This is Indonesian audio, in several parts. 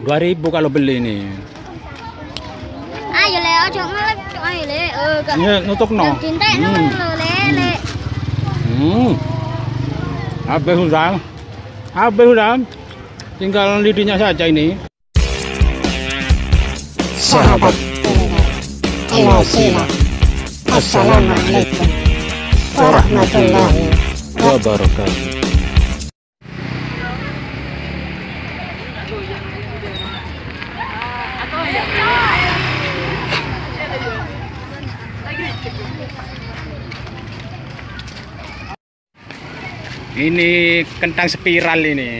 2.000 kalau beli ini. Ayo le, ojo ngelek, ayo le. Ini nutuk no. Cinta nang le. Habis sudah. Tinggal lidinya saja ini. Sahabat Emosina, Assalamualaikum warahmatullahi Wabarakatuh. Ini kentang spiral ini.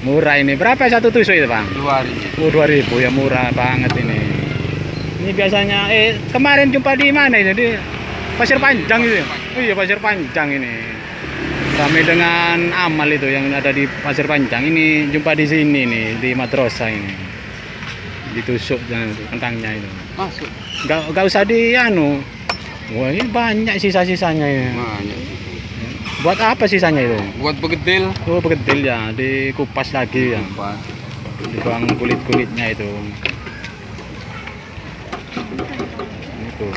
Murah ini. Berapa satu tusuk itu, Bang? 2.000. Oh, 2.000 ya, murah banget ini. Ini biasanya kemarin jumpa di mana itu? Di Pasir Panjang itu. Oh iya, Pasir Panjang ini. Ramai dengan amal itu yang ada di Pasir Panjang. Ini jumpa di sini nih, di Madrasah ini. Ditusuk kentangnya itu. Masuk. Enggak usah Wah, ini banyak sisa-sisanya ya. Banyak. Buat apa sisanya itu? Buat begedil. Oh, begedil ya, dikupas lagi ya. Kupas. Dibuang kulit-kulitnya itu. Itu.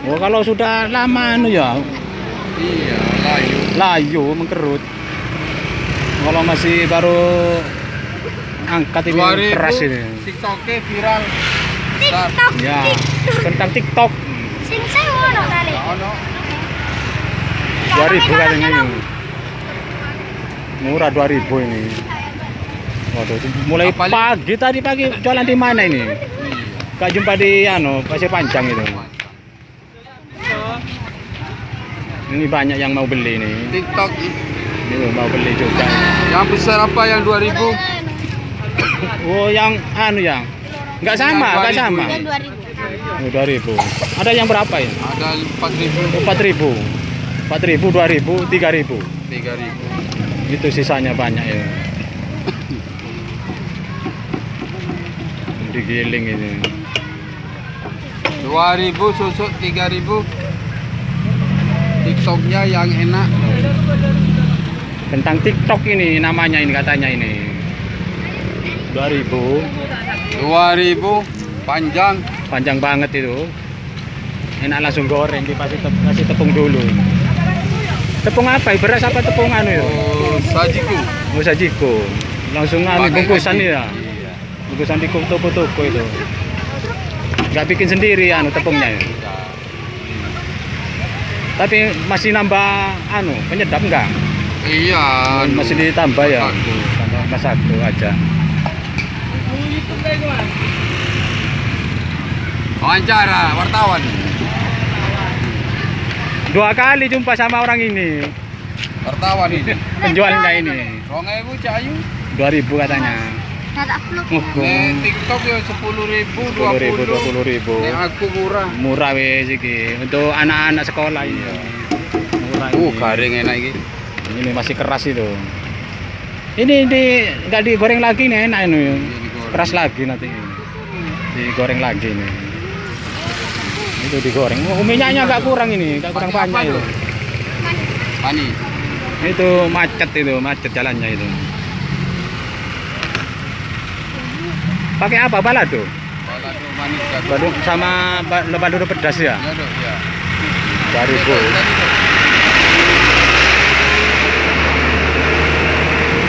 Oh, kalau sudah lama ya. Iya, Layu mengkerut. Kalau masih baru angkat ini keras ini. TikToknya viral. TikTok. Ya, tentang TikTok. Sing sewu no tali. Ono. 2.000 katanya ini. Murah 2.000 ini. Waduh, mulai pagi tadi jualan di mana ini? Gak jumpa di Pasir Panjang itu. Ini banyak yang mau beli ini. TikTok. Ini mau beli juga. Yang besar apa yang 2.000? Oh, yang yang nggak sama, nggak sama. Dan 2.000. Oh, 2.000. Ada yang berapa ya? Ada 4.000. 4.000. 4.000, 2.000, 3.000. 3.000. Itu sisanya banyak ya. Digiling ini. 2.000 susuk 3.000. TikToknya yang enak. Tentang TikTok ini namanya ini katanya ini. 2.000. 2.000 panjang. Panjang banget itu. Enak langsung goreng, kasih tepung dulu. Tepung apa? Beras apa tepung itu? Oh, sajiku. Oh, sajiku. Langsung bungkusan ya. Iya. Bungkusan di toko-toko itu. Nggak bikin sendiri tepungnya ya. Tapi masih nambah penyedap enggak? Iya. Masih ditambah ya. Tambah masako aja. Wawancara wartawan. 2 kali jumpa sama orang ini. Wartawan ini. Penjualnya ini. 2.000 cayu. 2.000 katanya. Nada vlog. Nek TikTok ya 10.000, 10.000, 20.000. Nek aku murah. Murah wes iki. Untuk anak-anak sekolah ini. Murah. Garing enak iki. Ini masih keras itu. Ini nggak digoreng lagi nih, enak ini. Keras lagi nanti. Digoreng lagi nih. Itu digoreng. Oh, minyaknya nggak kurang ini, nggak kurang banyak itu. Pani. Itu macet jalannya itu. Pakai apa balado? Balado manis gado. Balado sama balado pedas ya? Ya, Dok, ya. 2.000.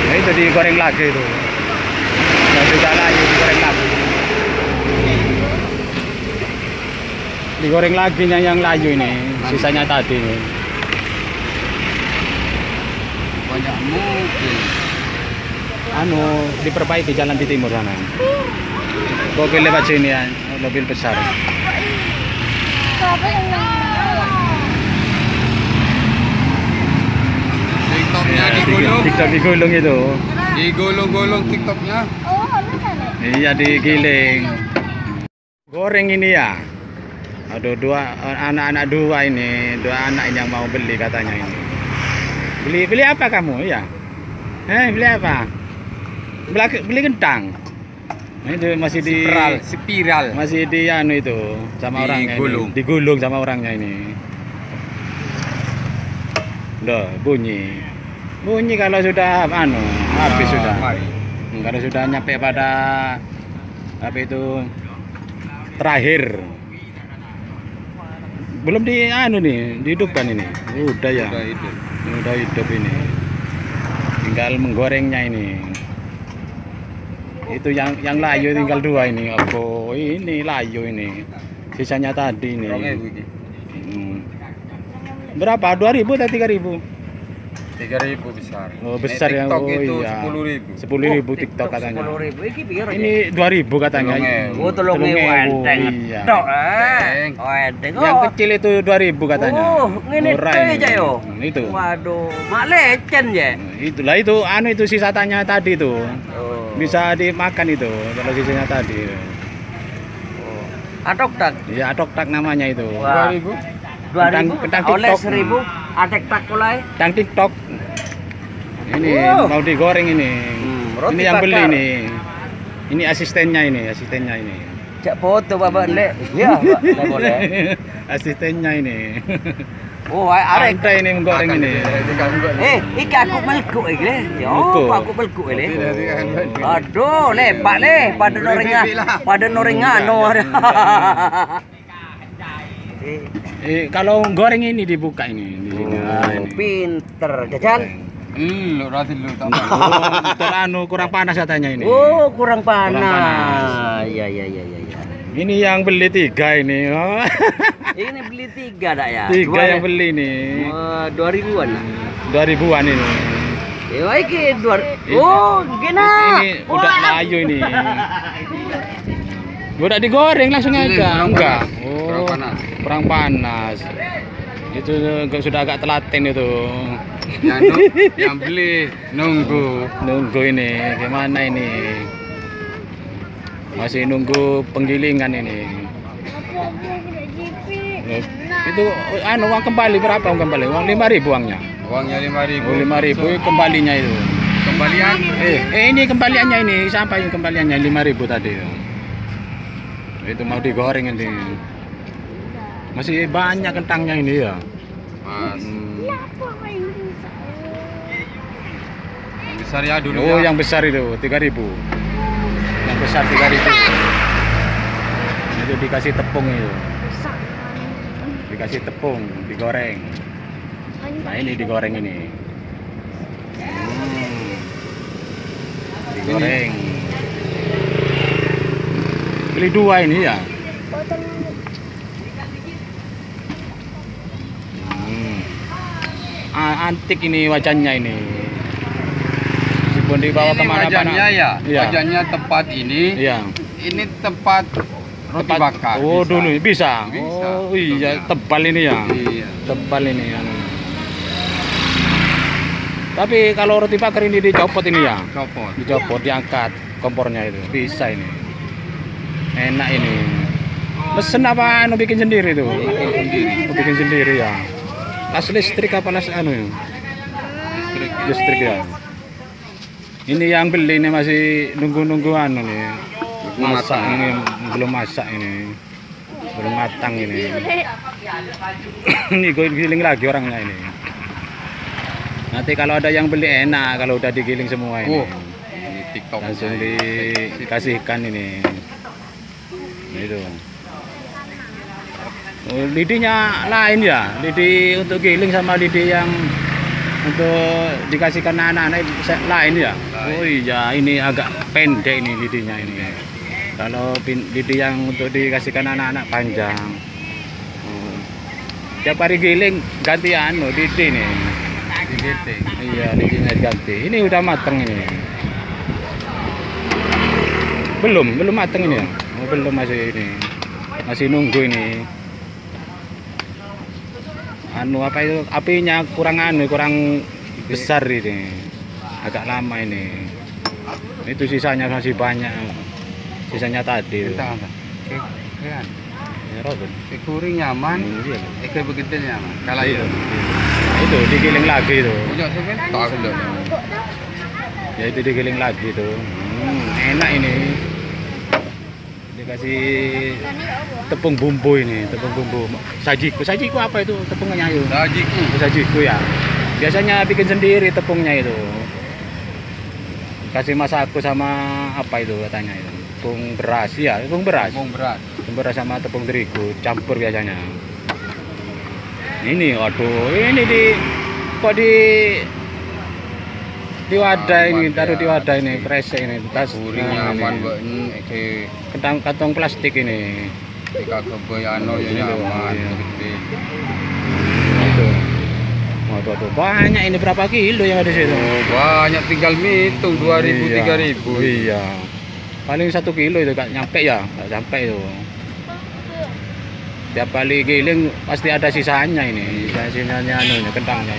Nah, itu digoreng lagi itu. Yang sudah layu digoreng lagi. Digoreng lagi yang layu ini, sisanya tadi ini. Banyak mobil. Diperbaiki jalan di timur sana. Mobil lewat sini ya, mobil besar. TikToknya digulung. TikTok digulung itu. Digulung-gulung TikToknya. Oh, mana? Iya, digiling. Goreng ini ya. Aduh, anak-anak 2 ini, 2 anak yang mau beli katanya ini. Beli apa kamu ya? Beli apa? Beli kentang. Nah, itu masih di spiral. masih di itu sama orangnya ini. Digulung sama orangnya ini. Loh, bunyi kalau sudah habis sudah. Kalau sudah nyampe pada apa itu terakhir, belum di anu nih, dihidupkan ini. Udah ya. Udah hidup ini. Tinggal menggorengnya ini. Itu yang layu tinggal 2 ini. Oh, ini layu ini. Sisanya tadi ini. Berapa? 2.000 atau 3.000? 3.000 besar. Oh, besar yang TikTok oh itu iya. 10.000. 10.000 TikTok katanya. 10.000 iki piro? Ini 2.000 katanya. 3.000. Oh, 3.000 enteng. Iya. Tok Oh, enteng. Yang kecil itu 2.000 katanya. Oh, ngene Murah tok ini. aja yo. Itu. Waduh, mak lecen ya. Itulah itu anu itu sisanya tadi tuh. Oh. Bisa dimakan itu kalau sisanya tadi. Atok tak. Ya atok tak namanya itu. Wah. 2.000. 2.000 oleh TikTok. 1.000 atek tak mulai. Tang TikTok. Ini Oh. mau digoreng ini. Roti Ini yang beli bakar. ini. Ini asistennya ini. Cak foto bapak lek. Ya, Pak, boleh. Asistennya ini. Oh, arek. Pandai ini menggoreng ini. Iki aku melku iki le. Yo, Melku. aku melku le. Aduh, le, Pak le, pada norengan no. Kalau goreng ini dibuka ini di sini. Ah, ini. Pinter, jajan. Lu rasa lu tak Teranu kurang panas katanya ini. Oh, kurang panas. panas. Iya. Ini yang beli 3 ini. Oh. Ini beli 3 dak ya? 3 yang beli ini. 2.000-an. 2.000-an ini. Ya iki 2. Oh, gena. Ini udah layu ini. Udah digoreng langsung Ini aja. kurang Enggak. panas. Oh, Kurang panas. kurang panas. Itu sudah agak telaten itu. Yang beli Nunggu ini. Gimana ini? Masih nunggu penggilingan ini. Itu anu uang kembali berapa uang kembali? Uang 5.000 uangnya. uangnya 5.000. Oh, 5.000 kembalinya itu. Kembalian Ini kembaliannya ini sampai kembaliannya 5.000 tadi. Itu mau digoreng ini. Masih banyak kentangnya ini ya. Mas. Hmm. Yang besar ya dulu. Oh, ya. yang besar itu 3.000. Yang besar 3.000. Itu dikasih tepung itu. Dikasih tepung, digoreng. Nah, ini digoreng ini. Digoreng. Beli 2 ini ya. Antik ini wajannya ini. Meskipun dibawa Ini kemana-mana. wajannya ya. Iya. Wajannya tempat ini. Iya. Ini tempat roti bakar. Oh, bisa. dulu bisa. Bisa. Oh iya, Betul. tebal ini ya. Iya. Tebal ini ya. Tapi kalau roti bakar ini dicopot ini ya. Copot. Dicopot, diangkat kompornya itu. Bisa ini. Enak ini. Pesen apa anu bikin sendiri itu? Oh, bikin sendiri ya. Las listrik apa las anu ya? Listrik ya. Ini yang beli ini masih nunggu-nunggu anu nih. Masak ini belum masak ini. Belum matang ini. Ini gue giling lagi orangnya ini. Nanti kalau ada yang beli enak kalau udah digiling semua ini. Oh, ini TikTok Langsung dikasihkan ini. Itu. Oh, lidinya lain ya. Lidi untuk giling sama lidi yang untuk dikasihkan anak-anak lain ya. Oh iya, ini agak pendek ini lidinya ini. Kalau lidi yang untuk dikasihkan anak-anak panjang. Oh. Tiap hari giling ganti anu lidi nih. digiting. Iya, lidinya diganti. Ini udah mateng ini. Belum mateng ini ya. Oh, belum masih ini. Masih nunggu ini. Anu apa itu apinya kurang besar ini. Agak lama ini. Itu sisanya masih banyak. Sisanya tadi. Entah apa. Kan. Ya, Robin. Kuring nyaman. Iya. Begitu nyaman. Kalau Iya. itu. Itu digiling lagi itu. Udah seven tak ada. Ya itu digiling lagi itu. Enak ini. Dikasih tepung bumbu ini, tepung bumbu. Sajiku apa itu tepungnya itu? Sajiku. Sajiku ya. Biasanya bikin sendiri tepungnya itu. kasih masako sama apa itu katanya itu tepung beras ya, tepung beras sama tepung terigu campur biasanya. Ini waduh, ini kok di wadah ini, taruh di wadah ini, kresek ini, tas nyaman buat ini kantong plastik ini. ketika kebayano ya nyaman gede. Itu. Waduh, banyak ini, berapa kilo yang ada di situ? Oh, banyak, tinggal hitung 2000 Iya. 3000. Iya. Paling 1 kilo itu gak nyampe ya, gak sampai itu. Tiap kali giling pasti ada sisanya ini, sisanya anunya, kentangnya.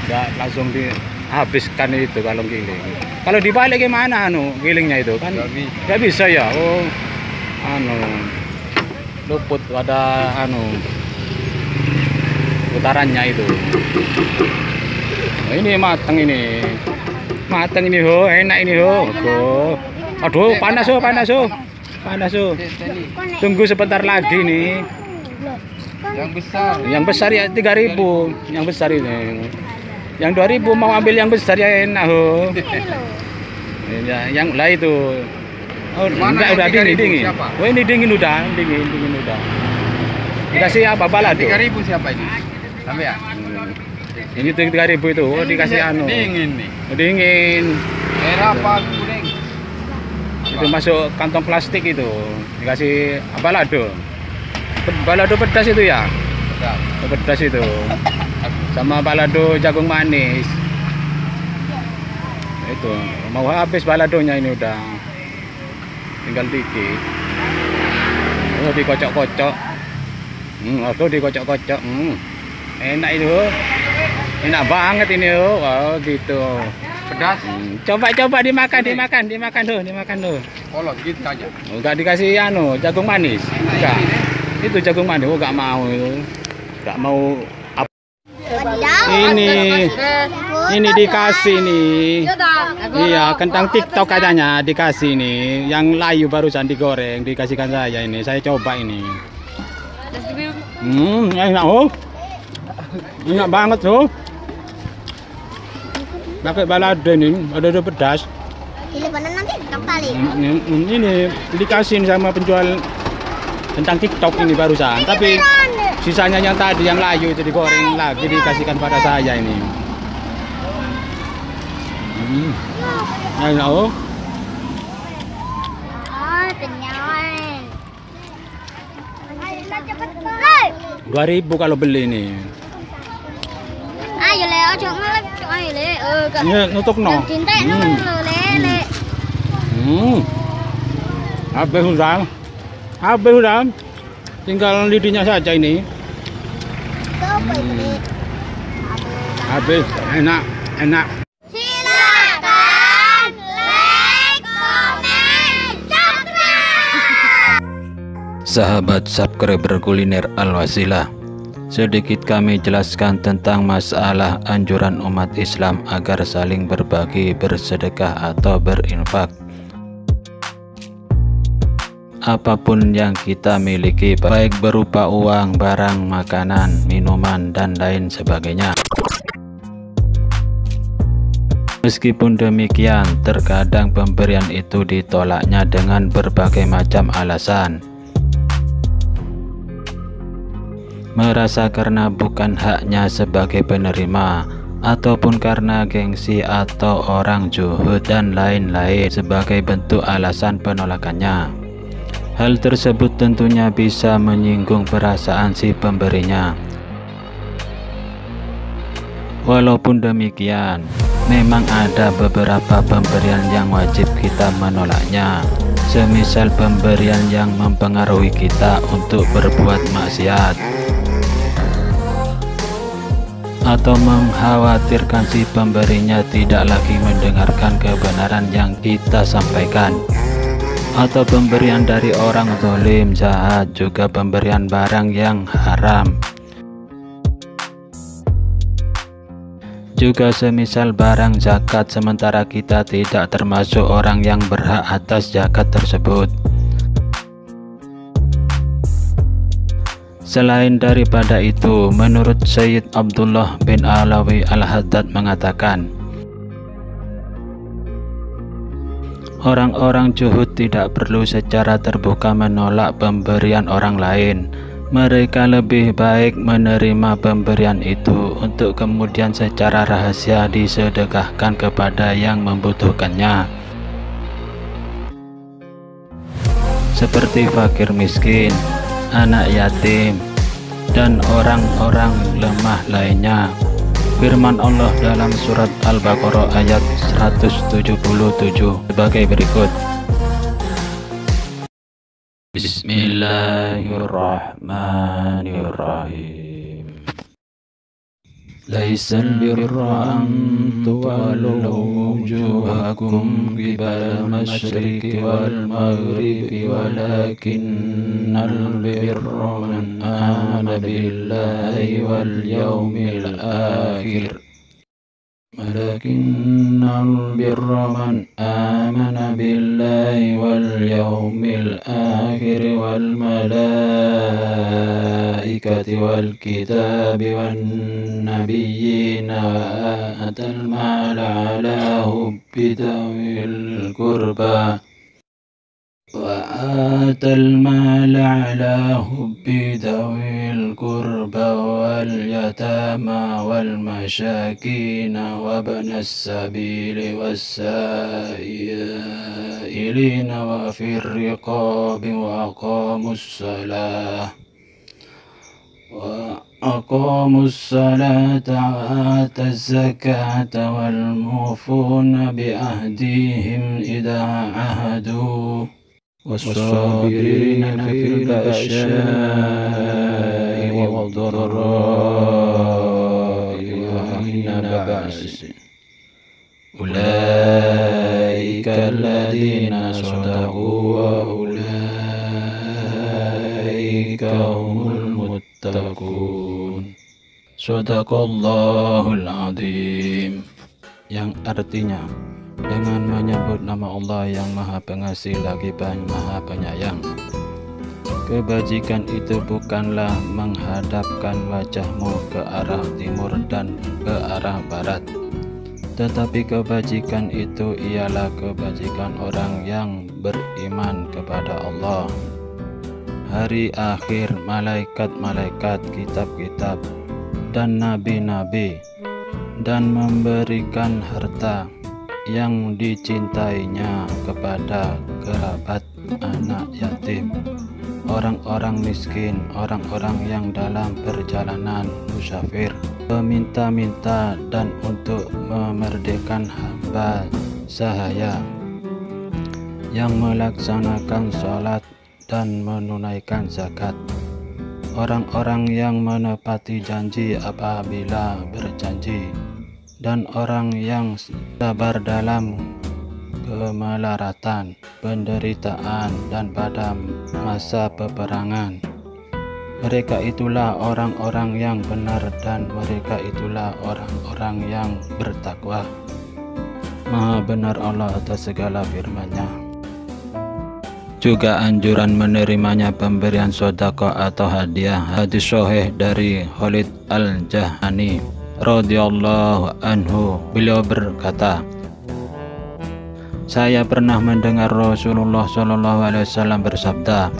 Gak langsung dihabiskan itu kalau giling. Kalau dibalik gimana gilingnya itu kan? Gak bisa ya. Oh, luput ada putarannya itu. Oh, ini mateng ini. Mateng ini ho, enak ini ho. Aduh, panas ho. Tunggu sebentar lagi nih. Yang besar Yang besar ya 3.000. Yang besar ini. Yang 2.000 mau ambil yang besar ya enak ho. Ya, yang lah itu. Oh, Mana udah yang 3.000 dingin. siapa? Oh, ini dingin udah. Dikasih apa balado? 3.000 siapa ini? Sampai ya? Ini 3.000 itu. Oh, dikasih Dingin nih. Oh, dingin. Merah apa kuning? Itu masuk kantong plastik itu. Dikasih balado. Balado pedas itu ya? Pedas itu. Sama balado jagung manis. Itu mau habis baladonya ini udah. Tinggal dikit. Oh, dikocok-kocok. Dikocok-kocok. Enak itu. Enak banget ini. Wow, gitu. Pedas. Coba dimakan tuh. Kolot gitu aja. Enggak dikasih jagung manis. Enggak. Itu jagung manis. Oh, enggak mau itu. Enggak mau apa. Ini dikasih nih. Iya, kentang TikTok katanya dikasih nih. Yang layu barusan digoreng dikasihkan saya ini. Saya coba ini. Enak enak banget pakai balado ini, balado pedas. Nanti kali. Ini dikasih sama penjual tentang TikTok ini barusan, tapi sisanya yang tadi yang layu itu digoreng lagi dikasihkan pada saya ini. Enak Kenyang. 2.000 kalau beli ini. Ayo le, ojo ngelek, ayo le. Ini nutup no. Cintek no le. Habis sudah. Tinggal lidinya saja ini. Habis, enak. Silakan like, komen, subscribe. Sahabat subscriber kuliner Al-Wasilah, sedikit kami jelaskan tentang masalah anjuran umat Islam agar saling berbagi, bersedekah atau berinfak. Apapun yang kita miliki, baik berupa uang, barang, makanan, minuman, dan lain sebagainya. Meskipun demikian, terkadang pemberian itu ditolaknya dengan berbagai macam alasan. Merasa karena bukan haknya sebagai penerima, ataupun karena gengsi atau orang juhud dan lain-lain sebagai bentuk alasan penolakannya. Hal tersebut tentunya bisa menyinggung perasaan si pemberinya. Walaupun demikian, memang ada beberapa pemberian yang wajib kita menolaknya, semisal pemberian yang mempengaruhi kita untuk berbuat maksiat atau mengkhawatirkan si pemberinya tidak lagi mendengarkan kebenaran yang kita sampaikan, atau pemberian dari orang zalim, jahat, juga pemberian barang yang haram. Juga semisal barang zakat sementara kita tidak termasuk orang yang berhak atas zakat tersebut. Selain daripada itu, menurut Sayyid Abdullah bin Alawi Al-Haddad mengatakan, Orang-orang zuhud tidak perlu secara terbuka menolak pemberian orang lain. Mereka lebih baik menerima pemberian itu untuk kemudian secara rahasia disedekahkan kepada yang membutuhkannya, seperti fakir miskin, anak yatim, dan orang-orang lemah lainnya. Firman Allah dalam surat Al-Baqarah ayat 177 sebagai berikut. Bismillahirrahmanirrahim. Laisal birra an tuwallu wujuhakum qibala masyriqi wal maghribi walakinnal birra man amana billahi wal yawmil akhir. ولكن البر من آمن بالله واليوم الآخر والملائكة والكتاب والنبيين وآتى المال على حب ذوي القربى واليتامى والمساكين وابن السبيل والسائلين وفي الرقاب وأقاموا الصلاة وآتوا الزكاة والموفون بعهدهم إذا عاهدوا والصابرين في البأساء والضراء وحين البأس أولئك الذين صدقوا وأولئك هم المتقون. Shadaqallahul Azim, yang artinya dengan menyebut nama Allah yang Maha Pengasih lagi Maha Penyayang. Kebajikan itu bukanlah menghadapkan wajahmu ke arah timur dan ke arah barat, tetapi kebajikan itu ialah kebajikan orang yang beriman kepada Allah, hari akhir, malaikat-malaikat, kitab-kitab, dan nabi-nabi, dan memberikan harta yang dicintainya kepada kerabat, anak yatim, orang-orang miskin, orang-orang yang dalam perjalanan musafir, peminta-minta, dan untuk memerdekakan hamba sahaya yang melaksanakan sholat dan menunaikan zakat, orang-orang yang menepati janji apabila berjanji, dan orang yang sabar dalam kemelaratan, penderitaan, dan pada masa peperangan. Mereka itulah orang-orang yang benar, dan mereka itulah orang-orang yang bertakwa. Maha benar Allah atas segala firman-Nya. Juga anjuran menerimanya pemberian sedekah atau hadiah. Hadis sahih dari Khalid Al-Jahani radhiyallahu anhu, beliau berkata, saya pernah mendengar Rasulullah SAW bersabda,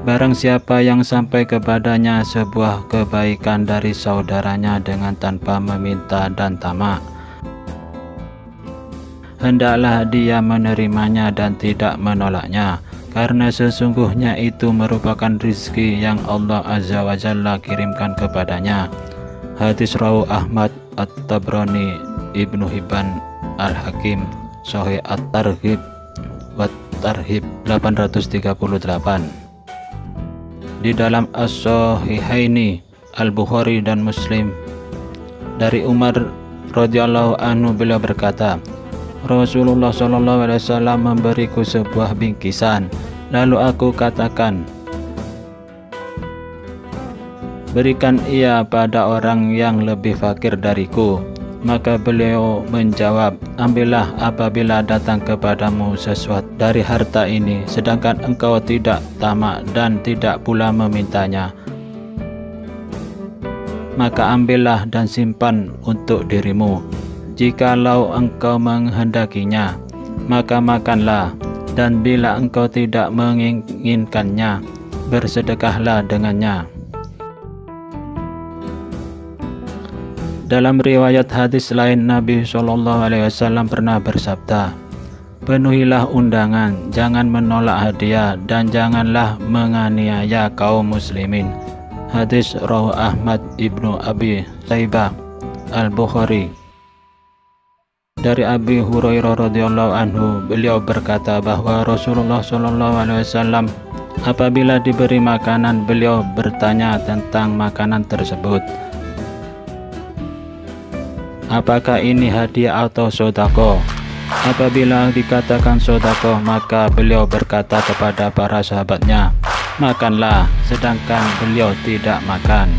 barang siapa yang sampai kepadanya sebuah kebaikan dari saudaranya dengan tanpa meminta dan tamak, hendaklah dia menerimanya dan tidak menolaknya, karena sesungguhnya itu merupakan rizki yang Allah Azza wa Jalla kirimkan kepadanya. Hadis rawu Ahmad, At-Tabrani, Ibnu Hibban, Al-Hakim, Sahih At-Targhib wa Tarhib 838. Di dalam As-Sahihaini, Al-Bukhari dan Muslim, dari Umar radhiyallahu anhu, beliau berkata, Rasulullah SAW memberiku sebuah bingkisan, lalu aku katakan, berikan ia pada orang yang lebih fakir dariku. Maka beliau menjawab, ambillah apabila datang kepadamu sesuatu dari harta ini, sedangkan engkau tidak tamak dan tidak pula memintanya, maka ambillah dan simpan untuk dirimu, jikalau engkau menghendakinya. maka makanlah, dan bila engkau tidak menginginkannya, bersedekahlah dengannya. Dalam riwayat hadis lain, Nabi SAW pernah bersabda, penuhilah undangan, jangan menolak hadiah, dan janganlah menganiaya kaum muslimin. Hadis rawahu Ahmad, Ibnu Abi Syaibah, Al-Bukhari. Dari Abi Hurairah radhiyallahu anhu, beliau berkata bahwa Rasulullah SAW apabila diberi makanan, beliau bertanya tentang makanan tersebut, apakah ini hadiah atau sodako? Apabila dikatakan sodako, maka beliau berkata kepada para sahabatnya, makanlah, sedangkan beliau tidak makan.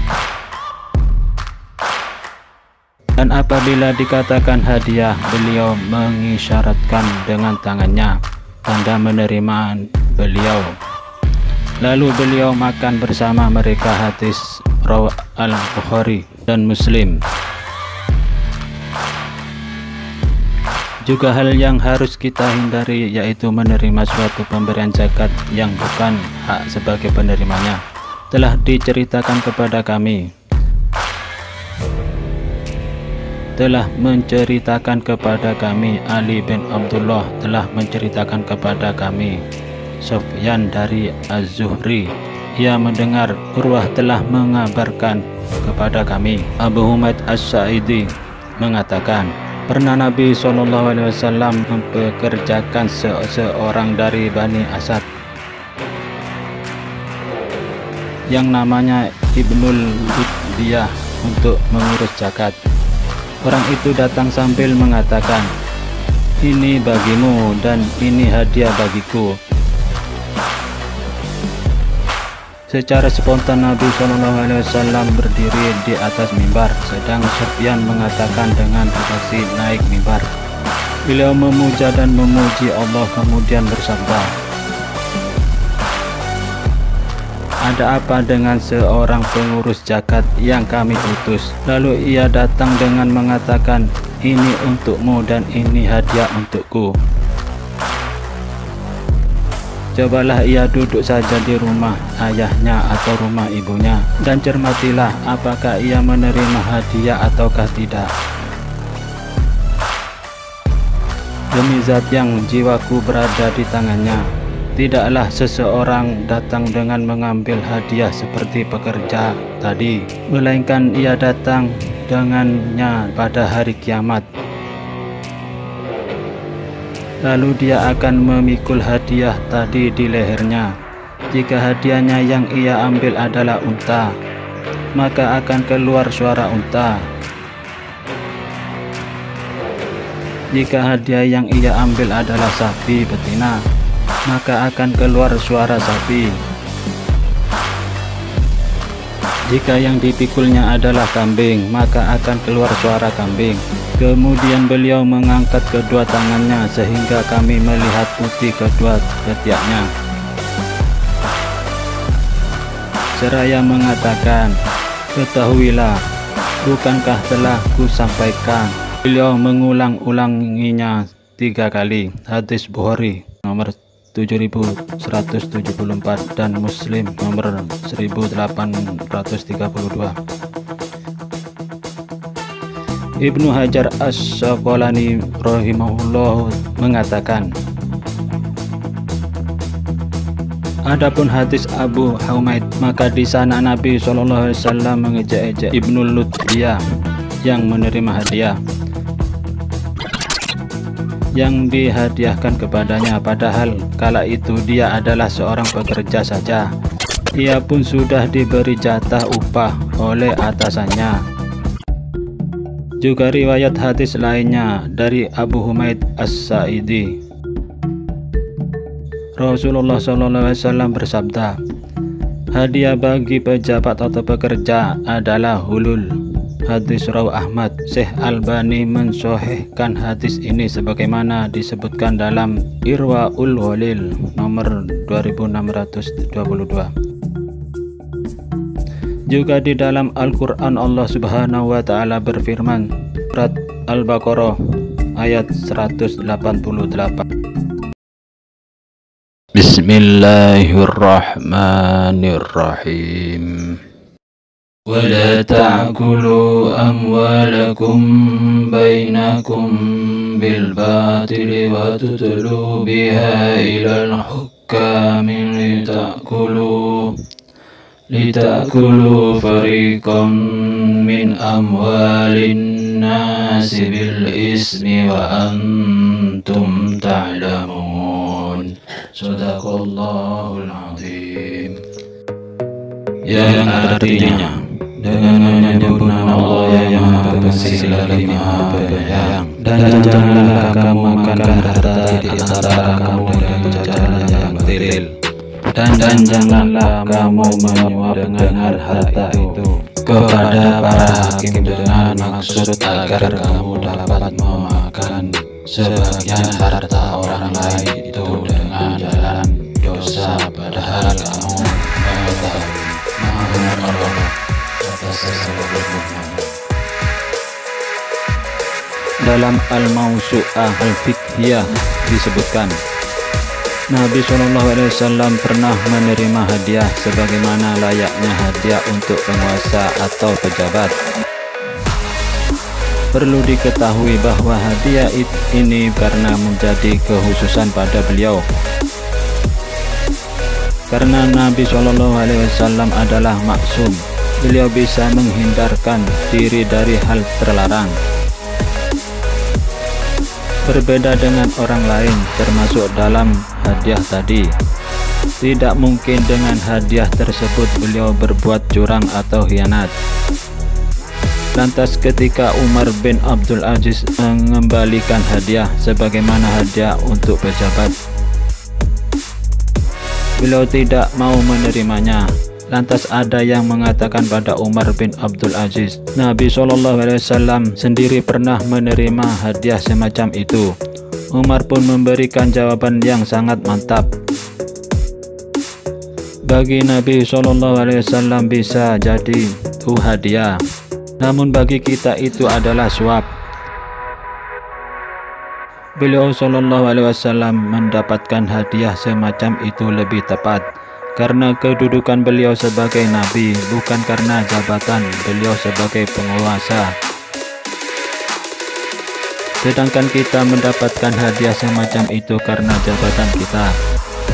Dan apabila dikatakan hadiah, beliau mengisyaratkan dengan tangannya, tanda menerima beliau. Lalu beliau makan bersama mereka. Hadis rawahu Al-Bukhari dan Muslim. Juga hal yang harus kita hindari yaitu menerima suatu pemberian zakat yang bukan hak sebagai penerimanya. Telah diceritakan kepada kami, Ali bin Abdullah telah menceritakan kepada kami Sufyan dari Az-Zuhri, ia mendengar Urwah telah mengabarkan kepada kami Abu Humaid As-Sa'idi mengatakan, pernah Nabi SAW mempekerjakan seorang dari Bani Asad yang namanya Ibnul Lutbiyah untuk mengurus zakat. Orang itu datang sambil mengatakan, ini bagimu dan ini hadiah bagiku. Secara spontan Nabi SAW berdiri di atas mimbar, sedang Sufyan mengatakan dengan berdasi naik mimbar. Beliau memuja dan memuji Allah, kemudian bersabda, ada apa dengan seorang pengurus zakat yang kami utus? Lalu ia datang dengan mengatakan, ini untukmu dan ini hadiah untukku. Cobalah ia duduk saja di rumah ayahnya atau rumah ibunya, dan cermatilah apakah ia menerima hadiah ataukah tidak. Demi zat yang jiwaku berada di tangannya, tidaklah seseorang datang dengan mengambil hadiah seperti pekerja tadi, melainkan ia datang dengannya pada hari kiamat. Lalu dia akan memikul hadiah tadi di lehernya. Jika hadiahnya yang ia ambil adalah unta, maka akan keluar suara unta. Jika hadiah yang ia ambil adalah sapi betina, maka akan keluar suara sapi. Jika yang dipikulnya adalah kambing, maka akan keluar suara kambing. Kemudian beliau mengangkat kedua tangannya sehingga kami melihat putih kedua ketiaknya, seraya mengatakan, ketahuilah, bukankah telah kusampaikan? Beliau mengulang-ulanginya 3 kali. Hadis Bukhari nomor 7174 dan Muslim nomor 1832. Ibnu Hajar Asy-Syaqqalani rahimahullah mengatakan, adapun hadis Abu Humaid, maka di sana Nabi SAW mengejek-ejek Ibnul Lutbiyah yang menerima hadiah yang dihadiahkan kepadanya, padahal kala itu dia adalah seorang pekerja saja. Ia pun sudah diberi jatah upah oleh atasannya. Juga riwayat hadis lainnya dari Abu Humaid As-Sa'idi, Rasulullah SAW bersabda, hadiah bagi pejabat atau pekerja adalah hulul. Hadis rawahu Ahmad. Syekh Albani mensahihkan hadis ini sebagaimana disebutkan dalam Irwaul Ghalil nomor 2622. Juga di dalam Al-Quran Allah Subhanahu wa Ta'ala berfirman, surat Al-Baqarah ayat 188. Bismillahirrahmanirrahim. ولا تأكلوا أموالكم بينكم بالباطل وتدلوا بها إلى الحكام لتأكلوا فريقا من أموال الناس بالإثم وأنتم تعلمون. صدق الله العظيم. Yang artinya, dengan menyebut nama Allah yang Maha Pengasih lagi Maha Penyayang, dan janganlah kamu makan harta di antara kamu dengan cara yang batil, dan janganlah kamu menyuap dengan harta itu kepada para hakim dengan maksud agar kamu dapat memakan sebagian harta orang lain itu dengan jalan dosa, padahal kamu mengetahui Allah atas sesungguhnya. Dalam Al-Mawsu'ah Al-Fiqhiyah disebutkan, Nabi SAW pernah menerima hadiah sebagaimana layaknya hadiah untuk penguasa atau pejabat. Perlu diketahui bahwa hadiah ini karena menjadi kekhususan pada beliau. Karena Nabi SAW adalah maksum, beliau bisa menghindarkan diri dari hal terlarang. Berbeda dengan orang lain, termasuk dalam hadiah tadi. Tidak mungkin dengan hadiah tersebut beliau berbuat curang atau khianat. Lantas ketika Umar bin Abdul Aziz mengembalikan hadiah sebagaimana hadiah untuk pejabat, beliau tidak mau menerimanya. Lantas ada yang mengatakan pada Umar bin Abdul Aziz, Nabi SAW sendiri pernah menerima hadiah semacam itu. Umar pun memberikan jawaban yang sangat mantap. Bagi Nabi SAW bisa jadi itu hadiah, namun bagi kita itu adalah suap. Beliau SAW mendapatkan hadiah semacam itu lebih tepat karena kedudukan beliau sebagai nabi, bukan karena jabatan beliau sebagai penguasa. Sedangkan kita mendapatkan hadiah semacam itu karena jabatan kita.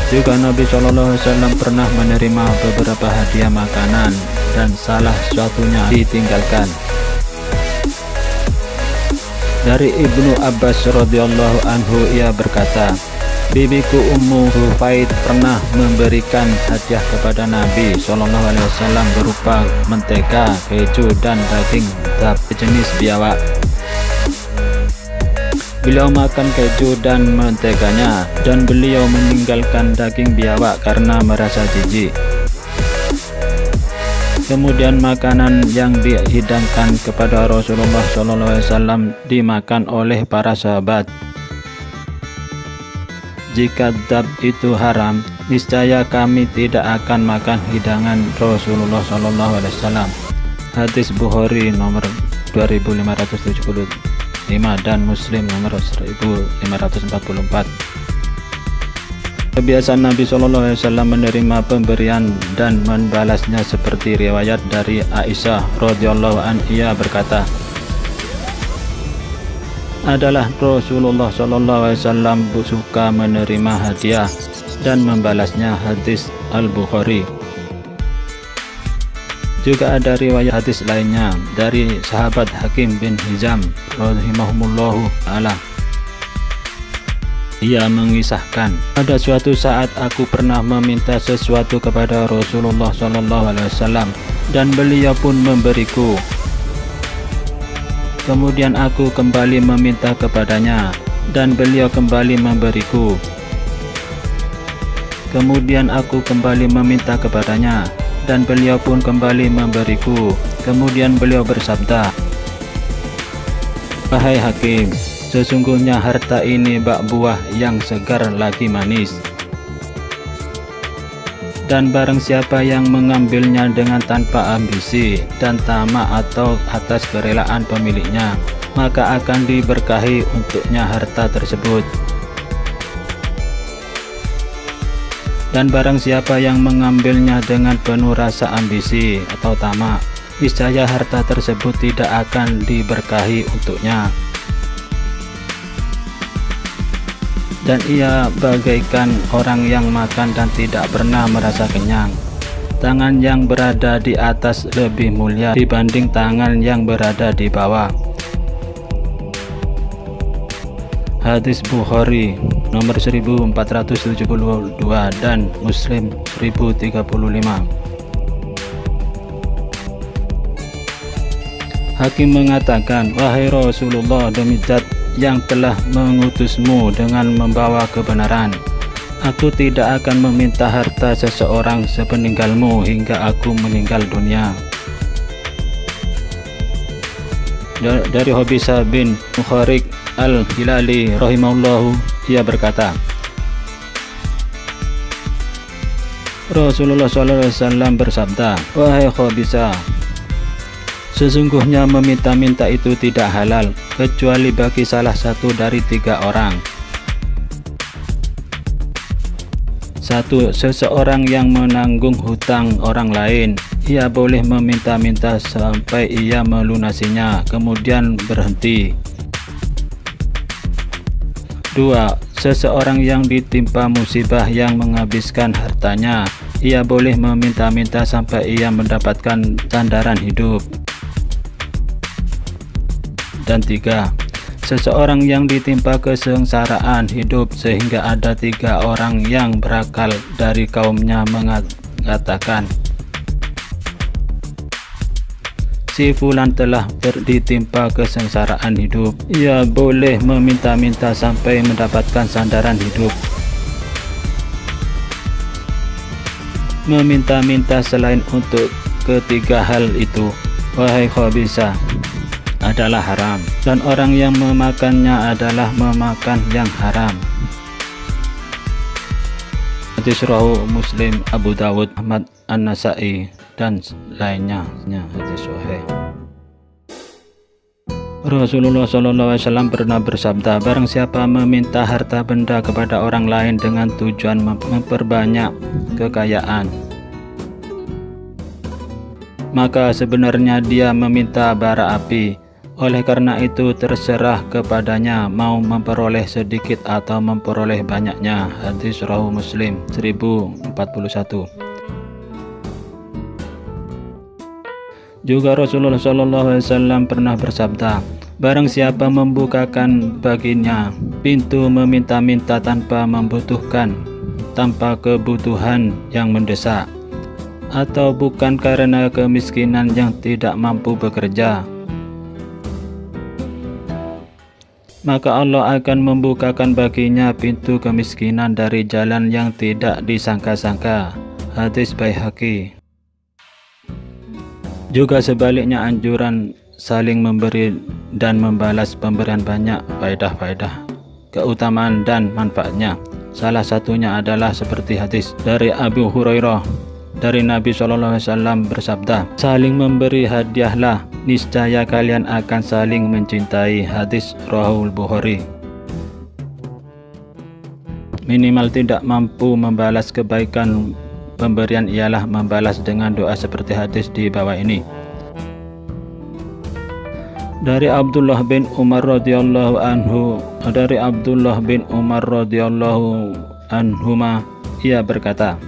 Juga Nabi SAW pernah menerima beberapa hadiah makanan dan salah satunya ditinggalkan. Dari Ibnu Abbas radhiyallahu anhu, ia berkata, bibiku Ummu Hufaid pernah memberikan hadiah kepada Nabi SAW berupa mentega, keju, dan daging jenis biawak. Beliau makan keju dan menteganya, dan beliau meninggalkan daging biawak karena merasa jijik. Kemudian makanan yang dihidangkan kepada Rasulullah SAW dimakan oleh para sahabat. Jika dab itu haram, niscaya kami tidak akan makan hidangan Rasulullah SAW. Hadis Bukhari nomor 2575 dan Muslim nomor 1544. Kebiasaan Nabi SAW menerima pemberian dan membalasnya seperti riwayat dari Aisyah radhiyallahu anha, ia berkata, adalah Rasulullah SAW suka menerima hadiah dan membalasnya. Hadis Al-Bukhari. Juga ada riwayat hadis lainnya dari sahabat Hakim bin Hizam rahimahumullahu ta'ala. Ia mengisahkan, pada suatu saat aku pernah meminta sesuatu kepada Rasulullah SAW dan beliau pun memberiku. Kemudian aku kembali meminta kepadanya dan beliau kembali memberiku. Kemudian aku kembali meminta kepadanya dan beliau pun kembali memberiku. Kemudian beliau bersabda, wahai Hakim, sesungguhnya harta ini bak buah yang segar lagi manis. Dan barang siapa yang mengambilnya dengan tanpa ambisi dan tamak atau atas kerelaan pemiliknya, maka akan diberkahi untuknya harta tersebut. Dan barang siapa yang mengambilnya dengan penuh rasa ambisi atau tamak, niscaya harta tersebut tidak akan diberkahi untuknya. Dan ia bagaikan orang yang makan dan tidak pernah merasa kenyang. Tangan yang berada di atas lebih mulia dibanding tangan yang berada di bawah. Hadis Bukhari nomor 1472 dan Muslim 1035. Hakim mengatakan, "Wahai Rasulullah, demi Zat yang telah mengutusmu dengan membawa kebenaran, aku tidak akan meminta harta seseorang sepeninggalmu hingga aku meninggal dunia." Dari Hobisah bin Mukharik Al-Hilali rahimahullahu, ia berkata, Rasulullah SAW bersabda, "Wahai Hobisah, sesungguhnya meminta-minta itu tidak halal kecuali bagi salah satu dari 3 orang. 1. Seseorang yang menanggung hutang orang lain, ia boleh meminta-minta sampai ia melunasinya, kemudian berhenti. 2. Seseorang yang ditimpa musibah yang menghabiskan hartanya, ia boleh meminta-minta sampai ia mendapatkan sandaran hidup. Dan 3. Seseorang yang ditimpa kesengsaraan hidup sehingga ada 3 orang yang berakal dari kaumnya mengatakan, si fulan telah ditimpa kesengsaraan hidup, ia boleh meminta-minta sampai mendapatkan sandaran hidup. Meminta-minta selain untuk ketiga hal itu, wahai Khabisah, adalah haram, dan orang yang memakannya adalah memakan yang haram. Hadis rawahu Muslim, Abu Dawud, Ahmad, An-Nasai dan lainnya. Hadis sahih. Rasulullah SAW pernah bersabda, barang siapa meminta harta benda kepada orang lain dengan tujuan memperbanyak kekayaan, maka sebenarnya dia meminta bara api. Oleh karena itu terserah kepadanya mau memperoleh sedikit atau memperoleh banyaknya. Hadis rawahu Muslim 1041. Juga Rasulullah SAW pernah bersabda, barang siapa membukakan baginya pintu meminta-minta tanpa kebutuhan yang mendesak, atau bukan karena kemiskinan yang tidak mampu bekerja, maka Allah akan membukakan baginya pintu kemiskinan dari jalan yang tidak disangka-sangka. Hadis Baihaqi. Juga sebaliknya, anjuran saling memberi dan membalas pemberian banyak faedah-faedah, keutamaan dan manfaatnya. Salah satunya adalah seperti hadis dari Abu Hurairah dari Nabi SAW bersabda, saling memberi hadiahlah, niscaya kalian akan saling mencintai. Hadis rawahu Bukhari. Minimal tidak mampu membalas kebaikan pemberian ialah membalas dengan doa seperti hadis di bawah ini. Dari Abdullah bin Umar radhiyallahu anhuma, ia berkata,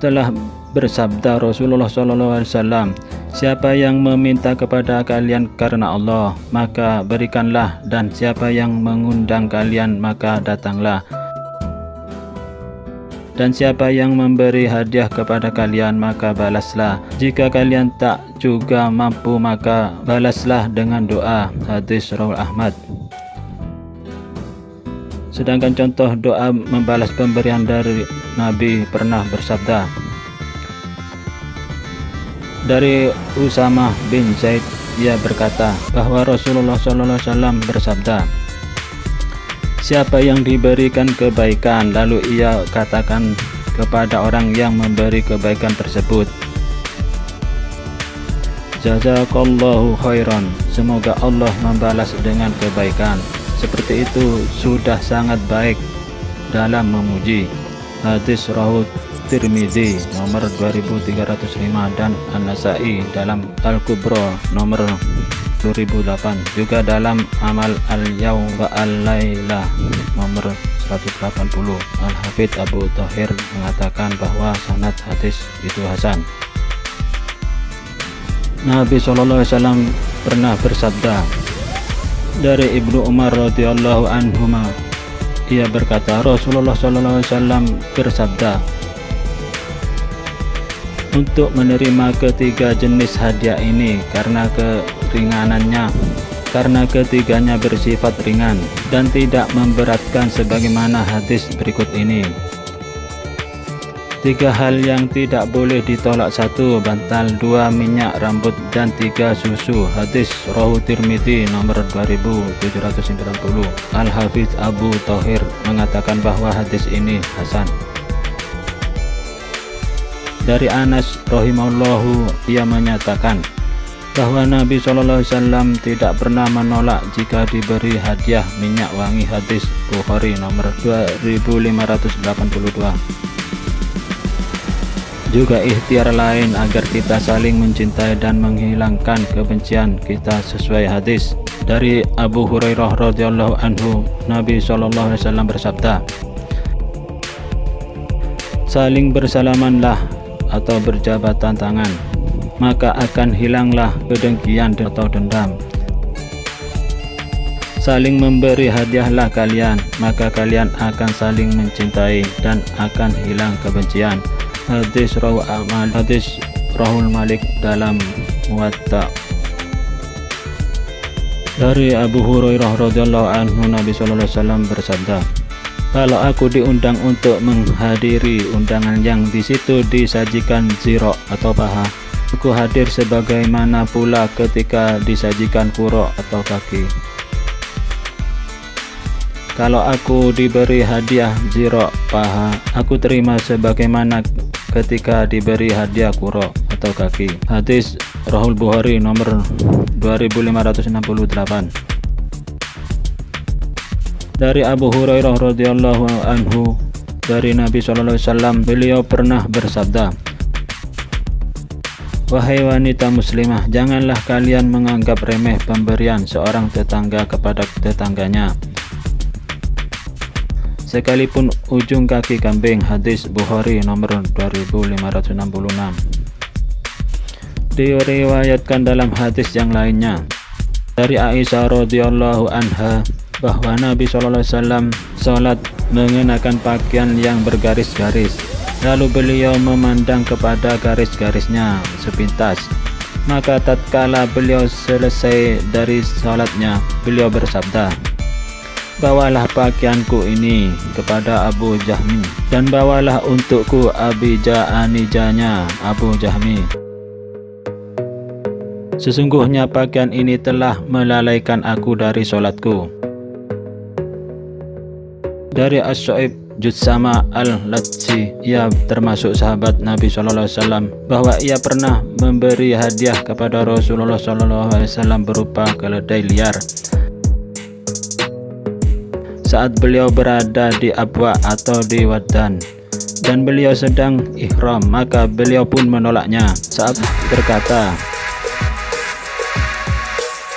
telah bersabda Rasulullah SAW, siapa yang meminta kepada kalian karena Allah, maka berikanlah, dan siapa yang mengundang kalian, maka datanglah, dan siapa yang memberi hadiah kepada kalian, maka balaslah. Jika kalian tak juga mampu, maka balaslah dengan doa. Hadis rawahu Ahmad. Sedangkan contoh doa membalas pemberian dari Nabi pernah bersabda, dari Usamah bin Zaid, ia berkata bahwa Rasulullah SAW bersabda, siapa yang diberikan kebaikan lalu ia katakan kepada orang yang memberi kebaikan tersebut, Jazakallahu khairan. Semoga Allah membalas dengan kebaikan. Seperti itu sudah sangat baik dalam memuji. Hadis rawahu Tirmidzi nomor 2305 dan An-Nasa'i dalam Al-Kubra nomor 2008, juga dalam Amal Al-Yaum wa Al-Lailah nomor 180. Al-Hafidz Abu Thahir mengatakan bahwa sanad hadis itu hasan. Nabi SAW pernah bersabda dari Ibnu Umar radhiyallahu anhuma, ia berkata, Rasulullah SAW bersabda, untuk menerima ketiga jenis hadiah ini karena keringanannya, karena ketiganya bersifat ringan dan tidak memberatkan sebagaimana hadis berikut ini. 3 hal yang tidak boleh ditolak: 1 bantal, 2 minyak rambut, dan 3 susu. Hadis rawahu Tirmidzi nomor 2790. Al-Hafidz Abu Thahir mengatakan bahwa hadis ini hasan. Dari Anas rahimahullahu, ia menyatakan bahwa Nabi SAW tidak pernah menolak jika diberi hadiah minyak wangi. Hadis Bukhari nomor 2582. Juga ikhtiar lain agar kita saling mencintai dan menghilangkan kebencian kita sesuai hadis dari Abu Hurairah radhiyallahu anhu. Nabi SAW bersabda, saling bersalamanlah atau berjabatan tangan, maka akan hilanglah kedengkian atau dendam. Saling memberi hadiahlah kalian, maka kalian akan saling mencintai dan akan hilang kebencian. Hadis rawahu Ahmad, hadis Rahul Malik dalam Muwatta. Dari Abu Hurairah radhiyallahu anhu, Nabi SAW bersabda, kalau aku diundang untuk menghadiri undangan yang di situ disajikan zirok atau paha, aku hadir sebagaimana pula ketika disajikan kurok atau kaki. Kalau aku diberi hadiah zirok paha, aku terima sebagaimana ketika diberi hadiah kurok atau kaki. Hadis Rahul Bukhari nomor 2568. Dari Abu Hurairah radhiyallahu anhu, dari Nabi SAW, beliau pernah bersabda, wahai wanita muslimah, janganlah kalian menganggap remeh pemberian seorang tetangga kepada tetangganya, sekalipun ujung kaki kambing. Hadis Bukhari nomor 2566. Diriwayatkan dalam hadis yang lainnya dari Aisyah radhiyallahu anha bahwa Nabi SAW sholat mengenakan pakaian yang bergaris-garis, lalu beliau memandang kepada garis-garisnya sepintas, maka tatkala beliau selesai dari sholatnya, beliau bersabda, bawalah pakaianku ini kepada Abu Jahmi, dan bawalah untukku abija anijanya Abu Jahmi. Sesungguhnya pakaian ini telah melalaikan aku dari sholatku. Dari As-Sa'ib Jutsama Al-Latsi, ia termasuk sahabat Nabi SAW, bahwa ia pernah memberi hadiah kepada Rasulullah SAW berupa keledai liar saat beliau berada di Abwa atau di Wadan, dan beliau sedang ihram, maka beliau pun menolaknya saat berkata,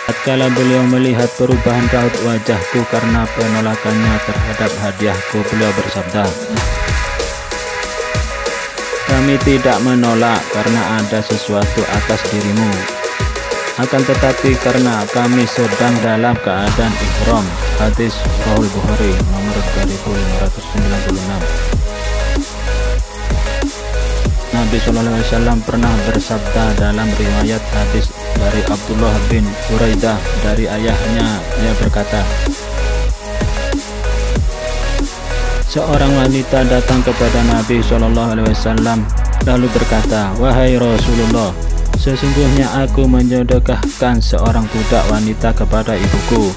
tatkala beliau melihat perubahan raut wajahku karena penolakannya terhadap hadiahku, beliau bersabda, kami tidak menolak karena ada sesuatu atas dirimu, akan tetapi karena kami sedang dalam keadaan ihram. Hadis Rahul Bukhari nomor 2596. Nabi SAW pernah bersabda dalam riwayat hadis dari Abdullah bin Buraidah dari ayahnya, ia berkata, seorang wanita datang kepada Nabi SAW lalu berkata, wahai Rasulullah, sesungguhnya aku menyedekahkan seorang budak wanita kepada ibuku,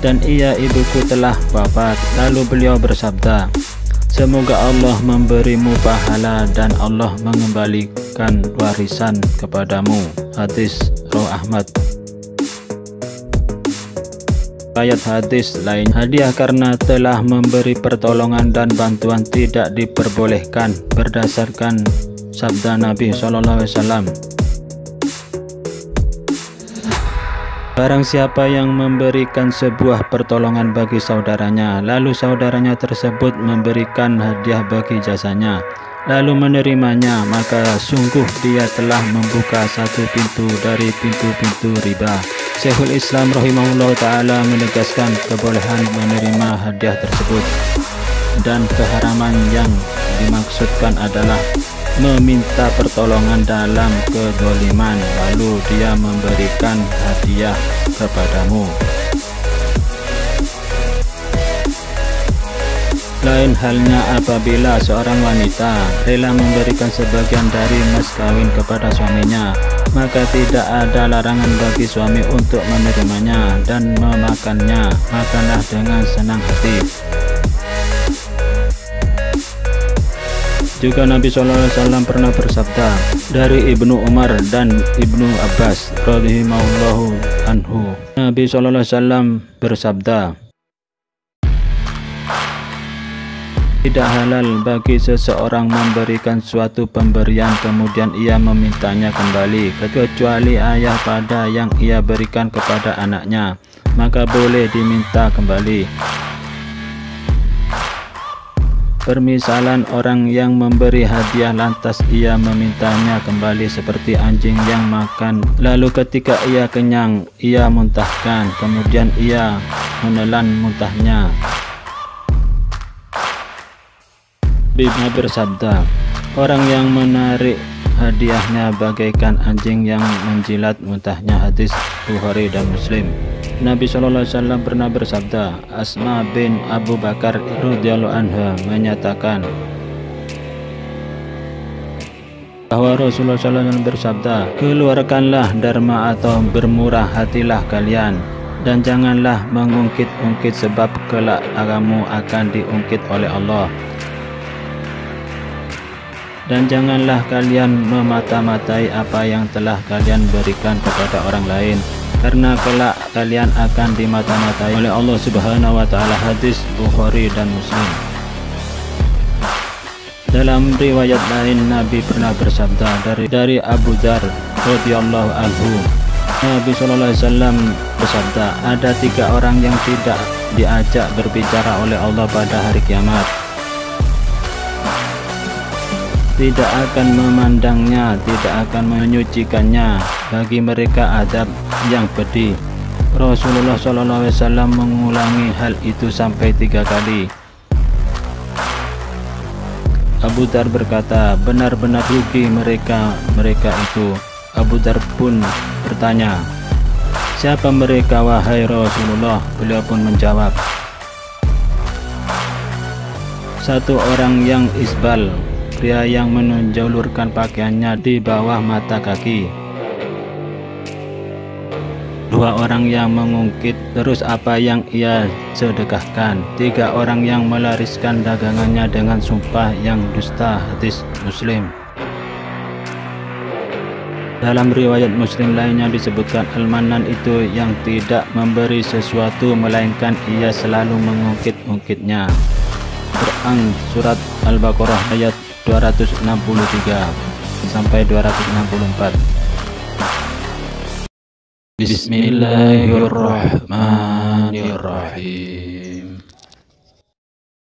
dan ibuku telah wafat. Lalu beliau bersabda, Semoga Allah memberimu pahala dan Allah mengembalikan warisan kepadamu. Hadis Rawah Ahmad. Ayat hadis lain, hadiah karena telah memberi pertolongan dan bantuan tidak diperbolehkan berdasarkan sabda Nabi SAW. Barang siapa yang memberikan sebuah pertolongan bagi saudaranya, lalu saudaranya tersebut memberikan hadiah bagi jasanya, lalu menerimanya, maka sungguh dia telah membuka satu pintu dari pintu-pintu riba. Syekhul Islam rahimahullah ta'ala menegaskan kebolehan menerima hadiah tersebut, dan keharaman yang dimaksudkan adalah meminta pertolongan dalam kedoliman lalu dia memberikan hadiah kepadamu. Lain halnya apabila seorang wanita rela memberikan sebagian dari mas kawin kepada suaminya, maka tidak ada larangan bagi suami untuk menerimanya dan memakannya. Makanlah dengan senang hati. Juga Nabi SAW pernah bersabda dari Ibnu Umar dan Ibnu Abbas radhiyallahu anhu. Nabi SAW bersabda, tidak halal bagi seseorang memberikan suatu pemberian kemudian ia memintanya kembali, kecuali ayah pada yang ia berikan kepada anaknya, maka boleh diminta kembali. Permisalan orang yang memberi hadiah lantas ia memintanya kembali seperti anjing yang makan, lalu ketika ia kenyang ia muntahkan, kemudian ia menelan muntahnya. Nabi bersabda, orang yang menarik hadiahnya bagaikan anjing yang menjilat muntahnya. Hadis Bukhari dan Muslim. Nabi SAW pernah bersabda, Asma bin Abu Bakar radhiyallahu anha menyatakan bahwa Rasulullah SAW bersabda, keluarkanlah dharma atau bermurah hatilah kalian, dan janganlah mengungkit-ungkit sebab kelak kamu akan diungkit oleh Allah. Dan janganlah kalian memata-matai apa yang telah kalian berikan kepada orang lain, karena kelak kalian akan dimata-matai oleh Allah Subhanahu wa Ta'ala. Hadis Bukhari dan Muslim. Dalam riwayat lain Nabi pernah bersabda dari Abu Dzar radhiyallahu anhu, Nabi SAW bersabda, ada 3 orang yang tidak diajak berbicara oleh Allah pada hari kiamat, tidak akan memandangnya, tidak akan menyucikannya, bagi mereka adab yang pedih. Rasulullah SAW mengulangi hal itu sampai 3 kali. Abu Dzar berkata, benar-benar rugi mereka itu. Abu Dzar pun bertanya, siapa mereka wahai Rasulullah? Beliau pun menjawab, satu orang yang isbal, pria yang menjulurkan pakaiannya di bawah mata kaki, 2 orang yang mengungkit terus apa yang ia sedekahkan, 3 orang yang melariskan dagangannya dengan sumpah yang dusta. Hadis Muslim. Dalam riwayat Muslim lainnya disebutkan, Al-Manan itu yang tidak memberi sesuatu melainkan ia selalu mengungkit-ungkitnya. Quran surat Al-Baqarah ayat 263 sampai 264. Bismillahirrahmanirrahim.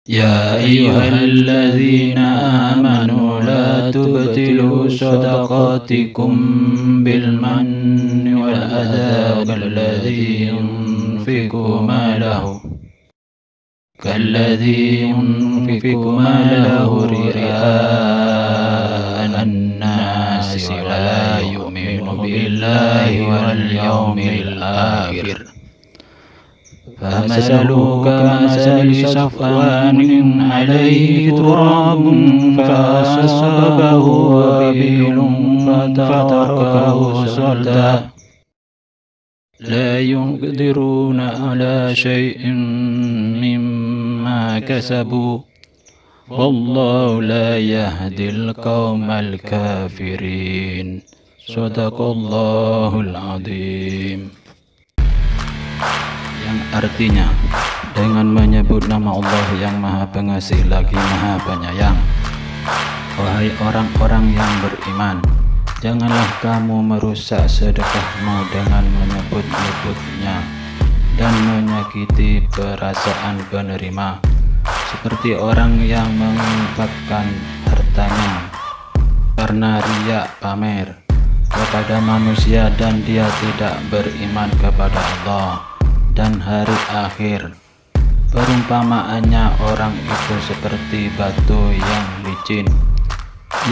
Ya ayyuhalladzina amanu la tubtilu shadaqatikum bil manni wal adha kalladzi yunfiqu malahu ria'an an-nasi wa la yu'minu billahi wal yawmil akhir. فمثله كمثل صفوان عليه تراب فأصابه وبيل فتركه صلدا لا يقدرون على شيء مما كسبوا wallahu la yahdil qaumal kafirin. Shadaqallahul azim. Yang artinya, dengan menyebut nama Allah yang Maha Pengasih lagi Maha Penyayang, wahai orang-orang yang beriman, janganlah kamu merusak sedekahmu dengan menyebut-nyebutnya dan menyakiti perasaan penerima, seperti orang yang menginfakkan hartanya karena riya pamer kepada manusia dan dia tidak beriman kepada Allah dan hari akhir. Perumpamaannya orang itu seperti batu yang licin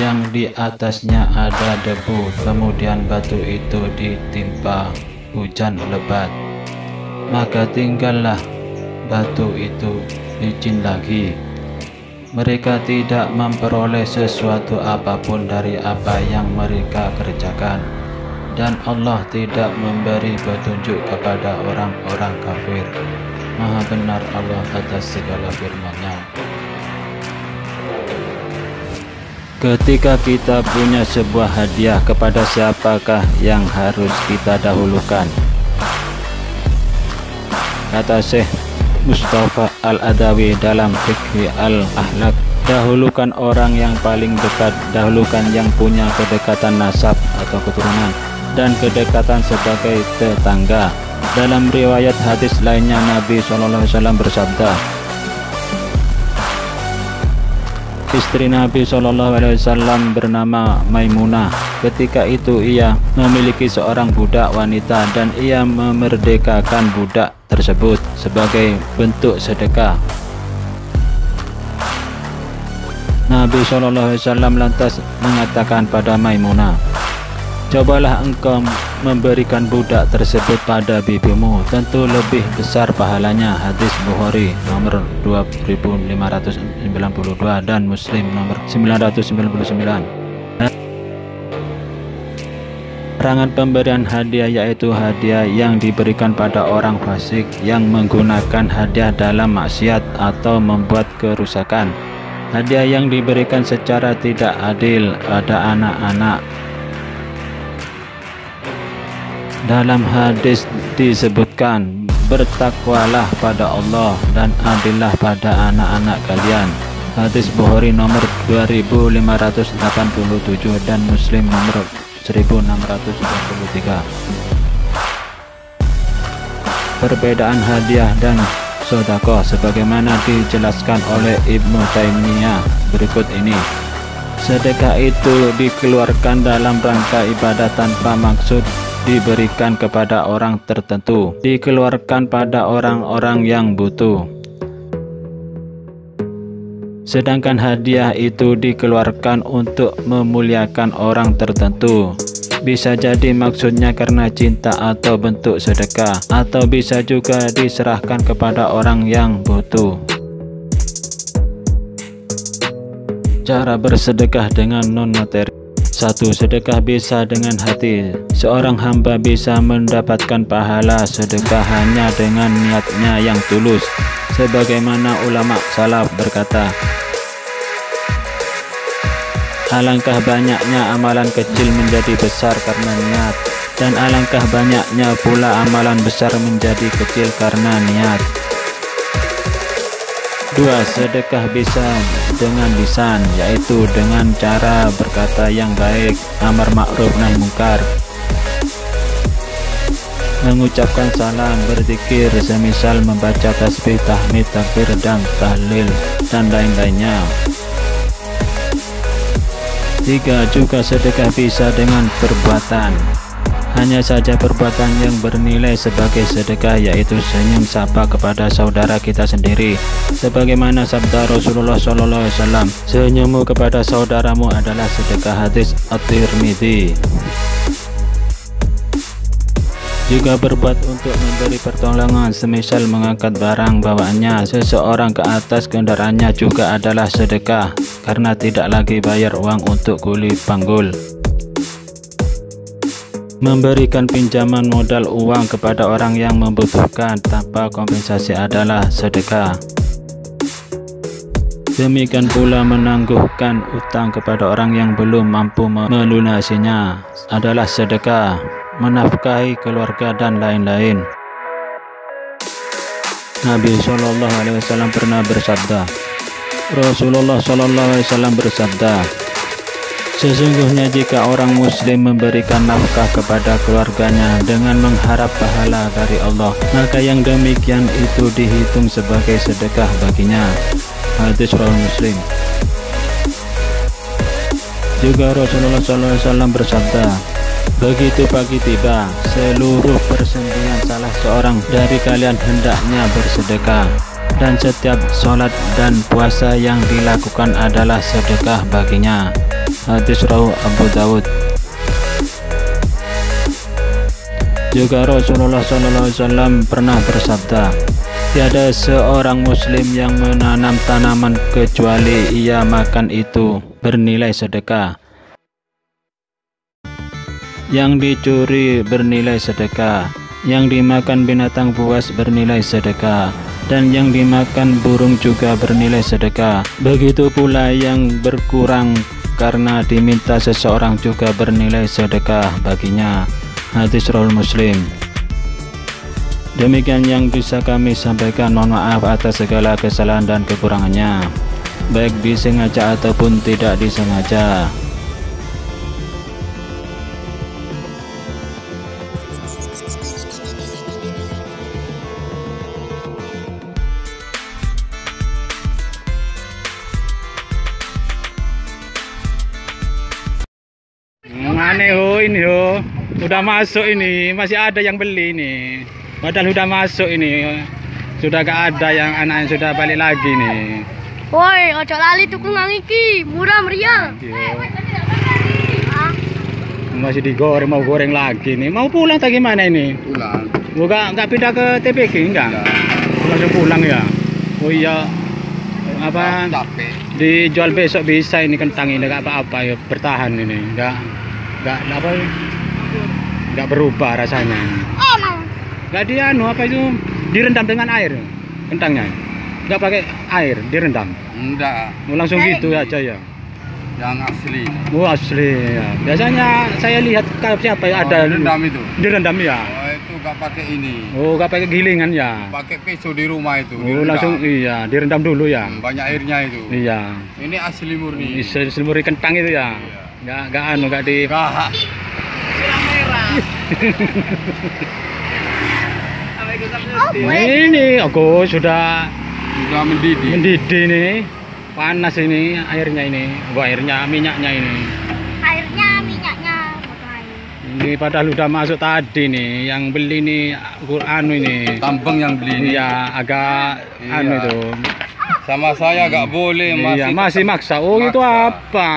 yang di atasnya ada debu, kemudian batu itu ditimpa hujan lebat, maka tinggallah batu itu licin lagi. Mereka tidak memperoleh sesuatu apapun dari apa yang mereka kerjakan, dan Allah tidak memberi petunjuk kepada orang-orang kafir. Maha benar Allah atas segala firman-Nya. Ketika kita punya sebuah hadiah, kepada siapakah yang harus kita dahulukan? Kata Syekh Mustafa Al-Adawi dalam Fikhi Al-Ahlak, dahulukan orang yang paling dekat, dahulukan yang punya kedekatan nasab atau keturunan dan kedekatan sebagai tetangga. Dalam riwayat hadis lainnya, Nabi SAW bersabda, istri Nabi SAW bernama Maimunah. Ketika itu ia memiliki seorang budak wanita dan ia memerdekakan budak tersebut sebagai bentuk sedekah. Nabi SAW lantas mengatakan pada Maimunah, cobalah engkau memberikan budak tersebut pada bibimu, tentu lebih besar pahalanya. Hadis Bukhari nomor 2592 dan Muslim nomor 999. Larangan pemberian hadiah yaitu hadiah yang diberikan pada orang fasik yang menggunakan hadiah dalam maksiat atau membuat kerusakan. Hadiah yang diberikan secara tidak adil pada anak-anak. Dalam hadis disebutkan, bertakwalah pada Allah dan adillah pada anak-anak kalian. Hadis Bukhari nomor 2587 dan Muslim nomor 1693. Perbedaan hadiah dan sedekah sebagaimana dijelaskan oleh Ibnu Taimiyah berikut ini. Sedekah itu dikeluarkan dalam rangka ibadah tanpa maksud diberikan kepada orang tertentu, dikeluarkan pada orang-orang yang butuh. Sedangkan hadiah itu dikeluarkan untuk memuliakan orang tertentu. Bisa jadi maksudnya karena cinta atau bentuk sedekah, atau bisa juga diserahkan kepada orang yang butuh. Cara bersedekah dengan non-materi. 1. Sedekah bisa dengan hati. Seorang hamba bisa mendapatkan pahala sedekah hanya dengan niatnya yang tulus. Sebagaimana ulama salaf berkata, alangkah banyaknya amalan kecil menjadi besar karena niat, dan alangkah banyaknya pula amalan besar menjadi kecil karena niat. 2. Sedekah bisa dengan lisan, yaitu dengan cara berkata yang baik, amar ma'ruf nahi mungkar, mengucapkan salam, berzikir, semisal membaca tasbih, tahmid, takbir, dan tahlil, dan lain-lainnya. 3. Juga sedekah bisa dengan perbuatan. Hanya saja perbuatan yang bernilai sebagai sedekah, yaitu senyum sapa kepada saudara kita sendiri. Sebagaimana sabda Rasulullah SAW, senyummu kepada saudaramu adalah sedekah. Hadis At-Tirmidzi. Juga berbuat untuk memberi pertolongan, semisal mengangkat barang bawaannya seseorang ke atas kendaraannya juga adalah sedekah, karena tidak lagi bayar uang untuk kuli panggul. Memberikan pinjaman modal uang kepada orang yang membutuhkan tanpa kompensasi adalah sedekah. Demikian pula menangguhkan utang kepada orang yang belum mampu melunasinya adalah sedekah, menafkahi keluarga dan lain-lain. Nabi SAW pernah bersabda, Rasulullah SAW bersabda, sesungguhnya jika orang muslim memberikan nafkah kepada keluarganya dengan mengharap pahala dari Allah, maka yang demikian itu dihitung sebagai sedekah baginya. Hadis riwayat Muslim. Juga Rasulullah SAW bersabda, begitu pagi tiba, seluruh persendian salah seorang dari kalian hendaknya bersedekah, dan setiap sholat dan puasa yang dilakukan adalah sedekah baginya. Hadis riwayat Abu Dawud. Juga Rasulullah SAW pernah bersabda, tiada seorang muslim yang menanam tanaman kecuali ia makan itu bernilai sedekah. Yang dicuri bernilai sedekah, yang dimakan binatang buas bernilai sedekah, dan yang dimakan burung juga bernilai sedekah. Begitu pula yang berkurang karena diminta seseorang juga bernilai sedekah baginya. Hadis riwayat Muslim. Demikian yang bisa kami sampaikan. Mohon maaf atas segala kesalahan dan kekurangannya, baik disengaja ataupun tidak disengaja. Aneh ho ini ho, udah masuk ini, masih ada yang beli ini. Padahal sudah masuk ini, sudah gak ada yang anak yang sudah balik lagi nih. Woi, ojo lali tukang iki, murah meriah. Masih digoreng, mau goreng lagi nih. Mau pulang atau gimana ini? Pulang. Nggak pindah ke TPG enggak? Langsung pulang ya. Oh iya, apa? Capek. Dijual besok bisa ini kentang ini, nggak apa-apa ya, bertahan ini, nggak apa, nggak berubah rasanya. Nggak dianu apa itu, direndam dengan air kentangnya, nggak pakai air, direndam. Enggak, Langsung gitu aja ya. yang asli. Oh asli ya. Biasanya saya lihat siapa ya ada Direndam itu. direndam ya. Oh, itu nggak pakai ini. Oh nggak pakai gilingan ya. Pakai pisau di rumah itu. Oh direndam. langsung iya direndam dulu ya. Banyak airnya itu. Iya. Ini asli murni. Selimuri kentang itu ya. Nggak anu nggak di. Enggak. Nah, ini aku sudah Mendidih. mendidih nih, panas ini airnya ini, airnya minyaknya ini. Airnya, minyaknya, makanya. Ini padahal udah masuk tadi nih, yang beli nih anu ini. Tambang yang beli ini. Iya agak Iya. anu itu. Sama saya nggak boleh Iya masih maksa. Oh itu maksa. apa?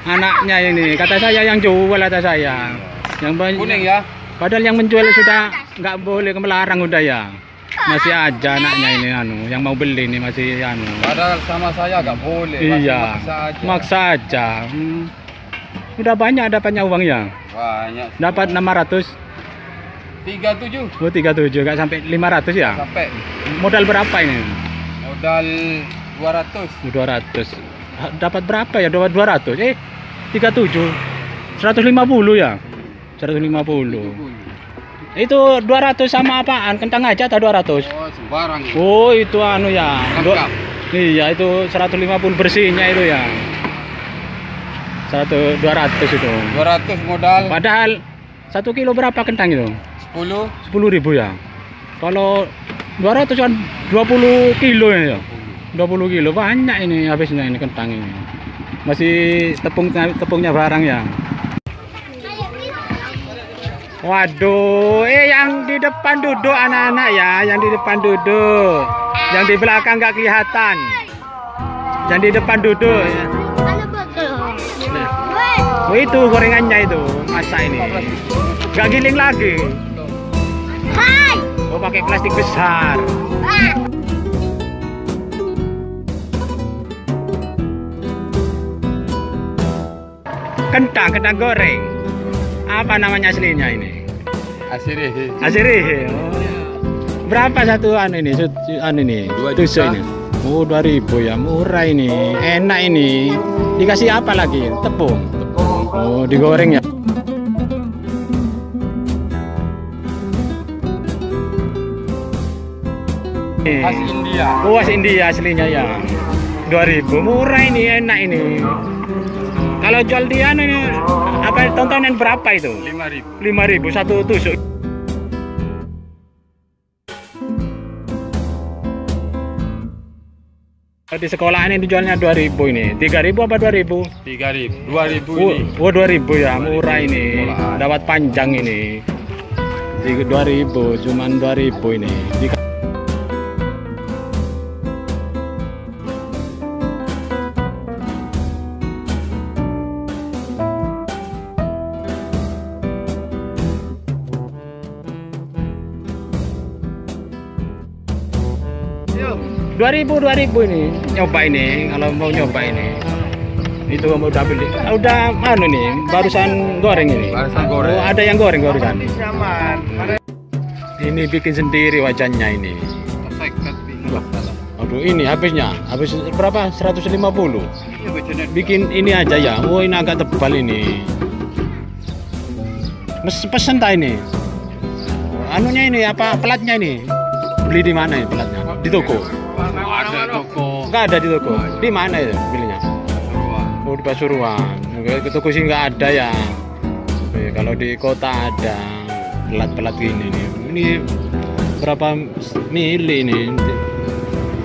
Anaknya ini. Kata saya yang jual kata saya. Yang banyak. Kuning ya. Padahal yang menjual sudah nggak boleh, melarang udah ya. Masih aja anaknya ini anu, yang mau beli ini masih anu. Padahal sama saya nggak boleh. masih Iya, Maksa aja. maksa aja. Udah banyak dapatnya uang ya. Banyak. Dapat 600. 37 Oh 37, nggak sampai 500 ya. sampai. Modal berapa ini? Modal 200. 200. Dapat berapa ya? Dapat 200. 37. 150 ya. 150. Itu 200 sama apaan? Kentang aja atau 200? Oh, sembarang. Oh, itu anu ya. Lengkap. Iya, itu 150 bersihnya itu ya. 200 itu. 200 modal. Padahal 1 kilo berapa kentang itu? 10. 10.000 ya. Kalau 200 kan 20 kilo ya. 20 kilo banyak ini habisnya ini kentang ini. Masih tepungnya barang ya. Waduh, yang di depan duduk anak-anak ya, yang di depan duduk. Yang di belakang nggak kelihatan. Yang di depan duduk ya. Mana betul? Oh itu gorengannya itu, masak ini. Nggak giling lagi. Hai. Oh pakai plastik besar. Kentang goreng. Apa namanya aslinya ini? Asiri. Asiri. Oh. Berapa satu anu ini? Anu ini. 2 tusuk juta. ini. Oh 2000 ya, murah ini, enak ini. Dikasih apa lagi? Tepung. Oh digoreng ya. Khas India. Oh khas India aslinya ya. 2000 murah ini, enak ini. Kalau jual dia ini apa tontonan berapa itu? 5.000. 5.000 satu tusuk. Di sekolahan ini dijualnya 2000 ini. 3000 apa 2000? 3.000. 2.000 ini. Oh 2000 ya, murah ini. Sekolahan. Dapat panjang ini. 2000, cuman 2000 ini. Yuk, 2000 ini. Nyoba ini kalau mau nyoba ini. Itu kamu udah beli. Udah anu nih, barusan goreng ini. Barusan goreng. Oh, ada yang goreng barusan. Ini bikin sendiri wajannya ini. Aduh, ini habis berapa? 150. Bikin ini aja ya. Oh, ini agak tebal ini. Pesen tak ini? Anunya ini apa? Pelatnya ini? Beli di mana ini pelatnya? Di toko? Ada toko. Enggak ada di toko. Di mana itu belinya? Oh, di Pasuruan. Ke toko sih nggak ada ya. Kalau di kota ada pelat-pelat gini nih. Ini berapa mili ini?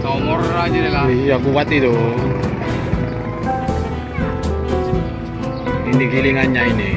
Seumur aja deh lah. Iya kuat itu. Ini gilingannya ini.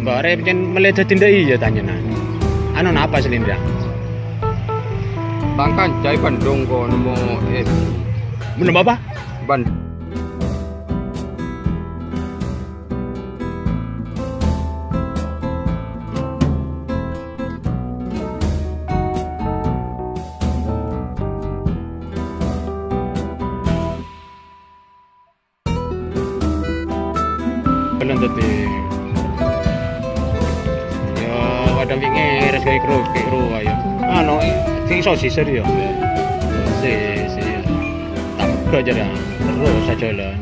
Mbak Rep jen melihat tindak iya tanya nah. Anu apa selindra? Bangkan jai Bandung ko nemu Belum apa? Bandung. Belum tadi. Ya ada ngeres kayak kru ayo. Anu sing sosis ya. Si tak aja dah. Terus aja jalan.